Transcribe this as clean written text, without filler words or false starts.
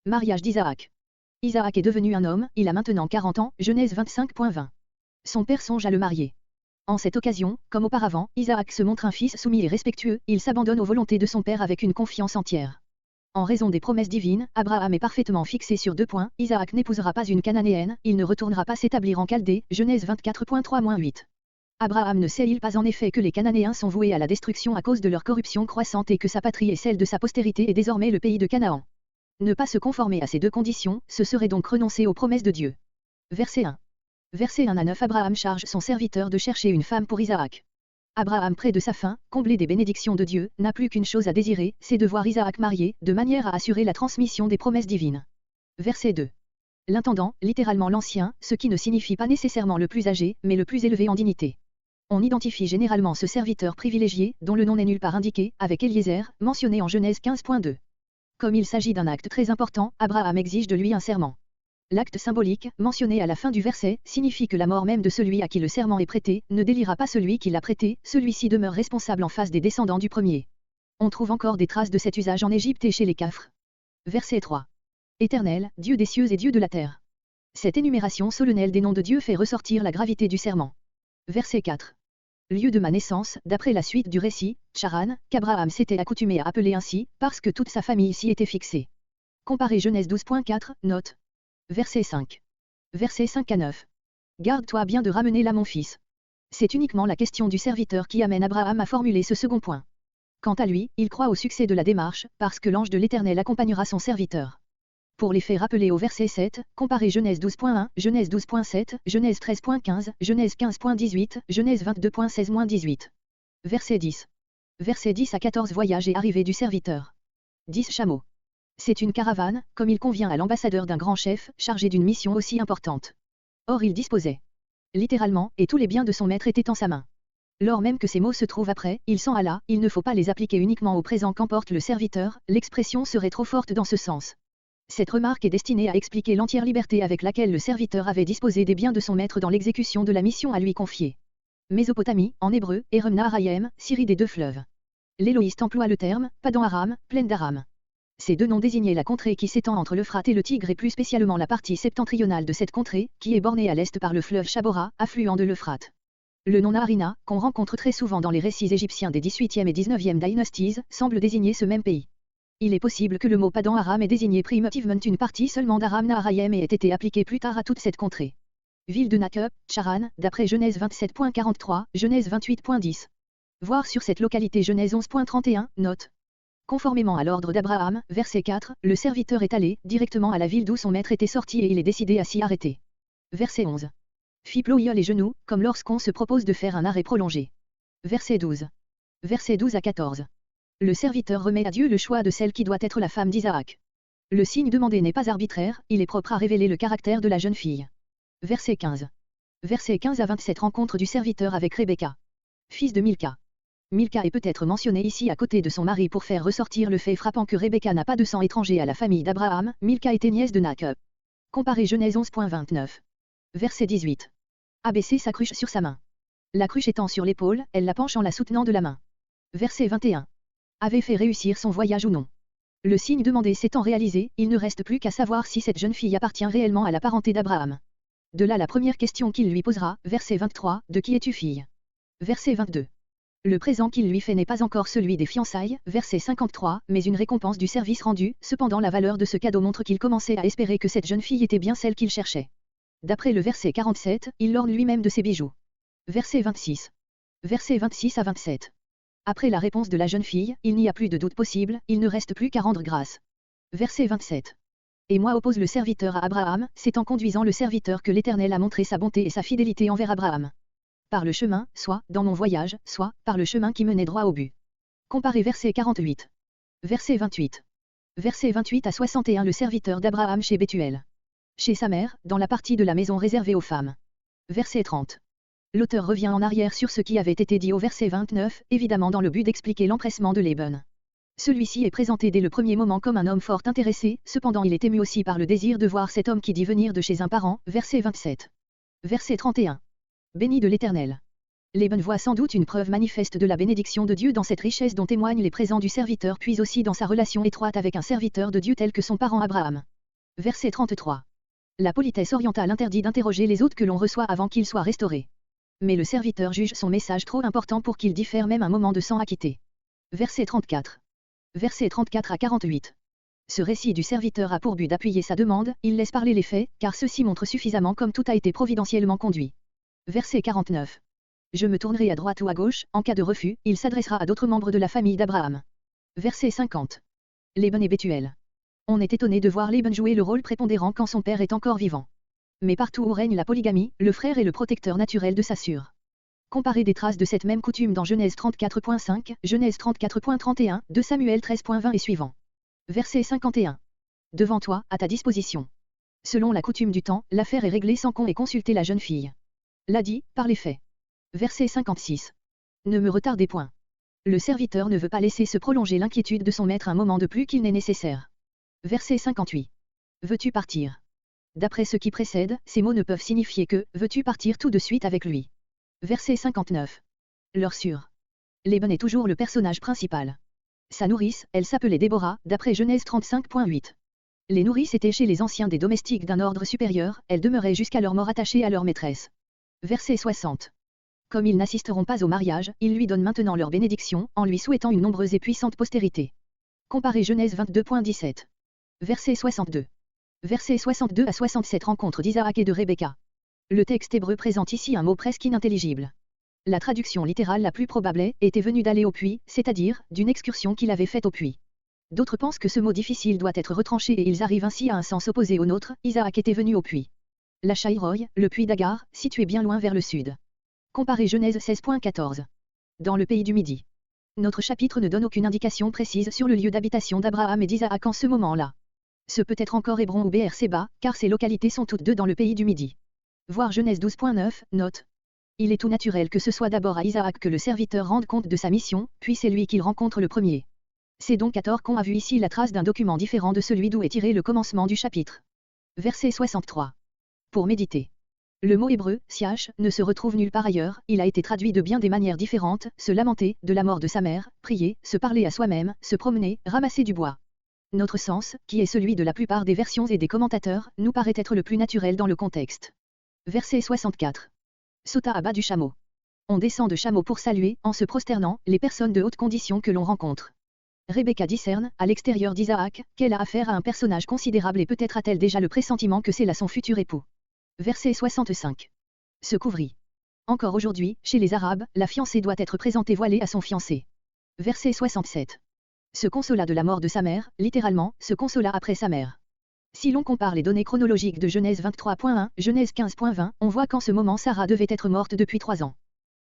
Mariage d'Isaac. Isaac est devenu un homme, il a maintenant 40 ans, Genèse 25.20. Son père songe à le marier. En cette occasion, comme auparavant, Isaac se montre un fils soumis et respectueux, il s'abandonne aux volontés de son père avec une confiance entière. En raison des promesses divines, Abraham est parfaitement fixé sur 2 points, Isaac n'épousera pas une Cananéenne, il ne retournera pas s'établir en Chaldée, Genèse 24.3-8. Abraham ne sait-il pas en effet que les Cananéens sont voués à la destruction à cause de leur corruption croissante et que sa patrie et celle de sa postérité est désormais le pays de Canaan. Ne pas se conformer à ces 2 conditions, ce serait donc renoncer aux promesses de Dieu. Verset 1. Verset 1 à 9 Abraham charge son serviteur de chercher une femme pour Isaac. Abraham près de sa fin, comblé des bénédictions de Dieu, n'a plus qu'une chose à désirer, c'est de voir Isaac marié, de manière à assurer la transmission des promesses divines. Verset 2. L'intendant, littéralement l'ancien, ce qui ne signifie pas nécessairement le plus âgé, mais le plus élevé en dignité. On identifie généralement ce serviteur privilégié, dont le nom n'est nulle part indiqué, avec Eliezer, mentionné en Genèse 15.2. Comme il s'agit d'un acte très important, Abraham exige de lui un serment. L'acte symbolique, mentionné à la fin du verset, signifie que la mort même de celui à qui le serment est prêté, ne délira pas celui qui l'a prêté, celui-ci demeure responsable en face des descendants du premier. On trouve encore des traces de cet usage en Égypte et chez les Cafres. Verset 3. Éternel, Dieu des cieux et Dieu de la terre. Cette énumération solennelle des noms de Dieu fait ressortir la gravité du serment. Verset 4. Lieu de ma naissance, d'après la suite du récit, Charan, qu'Abraham s'était accoutumé à appeler ainsi, parce que toute sa famille s'y était fixée. Comparez Genèse 12.4, note. Verset 5. Verset 5 à 9. Garde-toi bien de ramener là mon fils. C'est uniquement la question du serviteur qui amène Abraham à formuler ce second point. Quant à lui, il croit au succès de la démarche, parce que l'ange de l'Éternel accompagnera son serviteur. Pour les faits rappelés au verset 7, comparez Genèse 12.1, Genèse 12.7, Genèse 13.15, Genèse 15.18, Genèse 22.16-18. Verset 10. Verset 10 à 14 Voyage et arrivée du serviteur. 10 chameaux. C'est une caravane, comme il convient à l'ambassadeur d'un grand chef, chargé d'une mission aussi importante. Or il disposait littéralement, et tous les biens de son maître étaient en sa main. Lors même que ces mots se trouvent après, il s'en alla, il ne faut pas les appliquer uniquement au présent qu'emporte le serviteur, l'expression serait trop forte dans ce sens. Cette remarque est destinée à expliquer l'entière liberté avec laquelle le serviteur avait disposé des biens de son maître dans l'exécution de la mission à lui confiée. Mésopotamie, en hébreu, Erem Naharayim, Syrie des 2 fleuves. L'éloïste emploie le terme, Padan Aram, plaine d'Aram. Ces 2 noms désignaient la contrée qui s'étend entre l'Euphrate et le Tigre et plus spécialement la partie septentrionale de cette contrée, qui est bornée à l'est par le fleuve Chabora, affluent de l'Euphrate. Le nom Naharina, qu'on rencontre très souvent dans les récits égyptiens des 18e et 19e dynasties, semble désigner ce même pays. Il est possible que le mot Padan Aram ait désigné primitivement une partie seulement d'Aram Naharayim et ait été appliqué plus tard à toute cette contrée. Ville de Nakeb, Charan, d'après Genèse 27.43, Genèse 28.10. Voir sur cette localité Genèse 11.31, note. Conformément à l'ordre d'Abraham, verset 4, le serviteur est allé directement à la ville d'où son maître était sorti et il est décidé à s'y arrêter. Verset 11. Fit ployer les genoux, comme lorsqu'on se propose de faire un arrêt prolongé. Verset 12. Verset 12 à 14. Le serviteur remet à Dieu le choix de celle qui doit être la femme d'Isaac. Le signe demandé n'est pas arbitraire, il est propre à révéler le caractère de la jeune fille. Verset 15. Verset 15 à 27 Rencontre du serviteur avec Rebecca. Fils de Milca. Milca est peut-être mentionnée ici à côté de son mari pour faire ressortir le fait frappant que Rebecca n'a pas de sang étranger à la famille d'Abraham, Milca était nièce de Nakeb. Comparez Genèse 11.29. Verset 18. Abaisser sa cruche sur sa main. La cruche étant sur l'épaule, elle la penche en la soutenant de la main. Verset 21. Avait fait réussir son voyage ou non. Le signe demandé s'étant réalisé, il ne reste plus qu'à savoir si cette jeune fille appartient réellement à la parenté d'Abraham. De là la première question qu'il lui posera, verset 23, de qui es-tu fille? Verset 22. Le présent qu'il lui fait n'est pas encore celui des fiançailles, verset 53, mais une récompense du service rendu, cependant la valeur de ce cadeau montre qu'il commençait à espérer que cette jeune fille était bien celle qu'il cherchait. D'après le verset 47, il l'orne lui-même de ses bijoux. Verset 26. Verset 26 à 27. Après la réponse de la jeune fille, il n'y a plus de doute possible, il ne reste plus qu'à rendre grâce. Verset 27. Et moi oppose le serviteur à Abraham, c'est en conduisant le serviteur que l'Éternel a montré sa bonté et sa fidélité envers Abraham. Par le chemin, soit, dans mon voyage, soit, par le chemin qui menait droit au but. Comparez verset 48. Verset 28. Verset 28 à 61 Le serviteur d'Abraham chez Bethuel. Chez sa mère, dans la partie de la maison réservée aux femmes. Verset 30. L'auteur revient en arrière sur ce qui avait été dit au verset 29, évidemment dans le but d'expliquer l'empressement de Laban. Celui-ci est présenté dès le premier moment comme un homme fort intéressé, cependant il est ému aussi par le désir de voir cet homme qui dit venir de chez un parent, verset 27. Verset 31. Béni de l'Éternel. Laban voit sans doute une preuve manifeste de la bénédiction de Dieu dans cette richesse dont témoignent les présents du serviteur puis aussi dans sa relation étroite avec un serviteur de Dieu tel que son parent Abraham. Verset 33. La politesse orientale interdit d'interroger les hôtes que l'on reçoit avant qu'ils soient restaurés. Mais le serviteur juge son message trop important pour qu'il diffère même un moment de s'en acquitter. Verset 34. Versets 34 à 48. Ce récit du serviteur a pour but d'appuyer sa demande, il laisse parler les faits, car ceux-ci montrent suffisamment comme tout a été providentiellement conduit. Verset 49. Je me tournerai à droite ou à gauche, en cas de refus, il s'adressera à d'autres membres de la famille d'Abraham. Verset 50. Laban et Bethuel. On est étonné de voir Laban jouer le rôle prépondérant quand son père est encore vivant. Mais partout où règne la polygamie, le frère est le protecteur naturel de sa sœur. Comparez des traces de cette même coutume dans Genèse 34.5, Genèse 34.31, 2 Samuel 13.20 et suivants. Verset 51. Devant toi, à ta disposition. Selon la coutume du temps, l'affaire est réglée sans qu'on ait consulté la jeune fille. L'a dit, par les faits. Verset 56. Ne me retardez point. Le serviteur ne veut pas laisser se prolonger l'inquiétude de son maître un moment de plus qu'il n'est nécessaire. Verset 58. Veux-tu partir? D'après ce qui précède, ces mots ne peuvent signifier que, veux-tu partir tout de suite avec lui? Verset 59. Leur sûre. Laban est toujours le personnage principal. Sa nourrice, elle s'appelait Déborah, d'après Genèse 35.8. Les nourrices étaient chez les anciens des domestiques d'un ordre supérieur, elles demeuraient jusqu'à leur mort attachées à leur maîtresse. Verset 60. Comme ils n'assisteront pas au mariage, ils lui donnent maintenant leur bénédiction, en lui souhaitant une nombreuse et puissante postérité. Comparez Genèse 22.17. Verset 62. Versets 62 à 67 rencontre d'Isaac et de Rebecca. Le texte hébreu présente ici un mot presque inintelligible. La traduction littérale la plus probable était venue d'aller au puits, c'est-à-dire, d'une excursion qu'il avait faite au puits. D'autres pensent que ce mot difficile doit être retranché et ils arrivent ainsi à un sens opposé au nôtre, Isaac était venu au puits. La Shaïroï, le puits d'Agar, situé bien loin vers le sud. Comparez Genèse 16.14. Dans le pays du Midi. Notre chapitre ne donne aucune indication précise sur le lieu d'habitation d'Abraham et d'Isaac en ce moment-là. Ce peut être encore Hébron ou Beer-Séba, car ces localités sont toutes deux dans le pays du Midi. Voir Genèse 12.9, note. Il est tout naturel que ce soit d'abord à Isaac que le serviteur rende compte de sa mission, puis c'est lui qu'il rencontre le premier. C'est donc à tort qu'on a vu ici la trace d'un document différent de celui d'où est tiré le commencement du chapitre. Verset 63. Pour méditer. Le mot hébreu, siach, ne se retrouve nulle part ailleurs, il a été traduit de bien des manières différentes, se lamenter, de la mort de sa mère, prier, se parler à soi-même, se promener, ramasser du bois. Notre sens, qui est celui de la plupart des versions et des commentateurs, nous paraît être le plus naturel dans le contexte. Verset 64. Sauta à bas du chameau. On descend de chameau pour saluer, en se prosternant, les personnes de haute condition que l'on rencontre. Rebecca discerne, à l'extérieur d'Isaac, qu'elle a affaire à un personnage considérable et peut-être a-t-elle déjà le pressentiment que c'est là son futur époux. Verset 65. Se couvrit. Encore aujourd'hui, chez les Arabes, la fiancée doit être présentée voilée à son fiancé. Verset 67. Se consola de la mort de sa mère, littéralement, se consola après sa mère. Si l'on compare les données chronologiques de Genèse 23.1, Genèse 15.20, on voit qu'en ce moment Sarah devait être morte depuis 3 ans.